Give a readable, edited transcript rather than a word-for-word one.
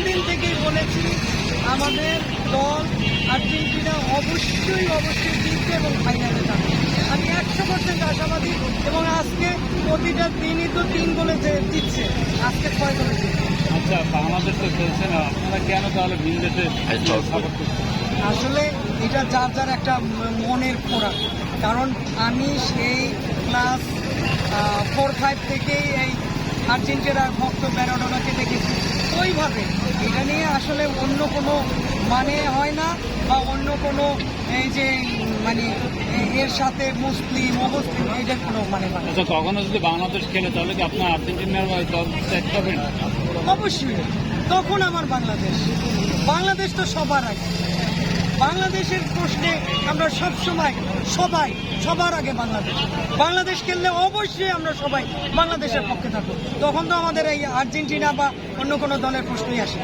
দিন থেকেই বলেছি আমাদের দল আর্জেন্টিনা অবশ্যই জিতবে এবং ফাইনালে যাবে। আমি 100% আশাবাদী এবং আজকে প্রতিটা দিনই তো 3 গোলে জিতছে, আজকে 6 গোলে জিতছে। আচ্ছা, বাংলাদেশ তো খেলছে না, আপনারা কেন তাহলে ভিন দেশে সাপোর্ট করছেন? আসলে এটা যার যার একটা মনের খোরাক। কারণ আমি সেই ক্লাস 4-5 থেকেই এই আর্জেন্টিনার ভক্ত ম্যারাডোনাকে দেখেছি। ওইভাবে এটা নিয়ে আসলে অন্য কোনো মানে হয় না বা অন্য কোনো এই যে মানে এর সাথে মুসলিম অমুসলিম এটার কোনো মানে হয় না। আচ্ছা, কখনো যদি বাংলাদেশ খেলে তাহলে কি আপনার আর্জেন্টিনার দল ত্যাগ করবেন? অবশ্যই তখন আমার বাংলাদেশ তো সবার আগে। বাংলাদেশের প্রশ্নে আমরা সবার আগে বাংলাদেশ খেললে অবশ্যই আমরা সবাই বাংলাদেশের পক্ষে থাকবো। তখন তো আমাদের এই আর্জেন্টিনা বা অন্য কোনো দলের প্রশ্নই আসে।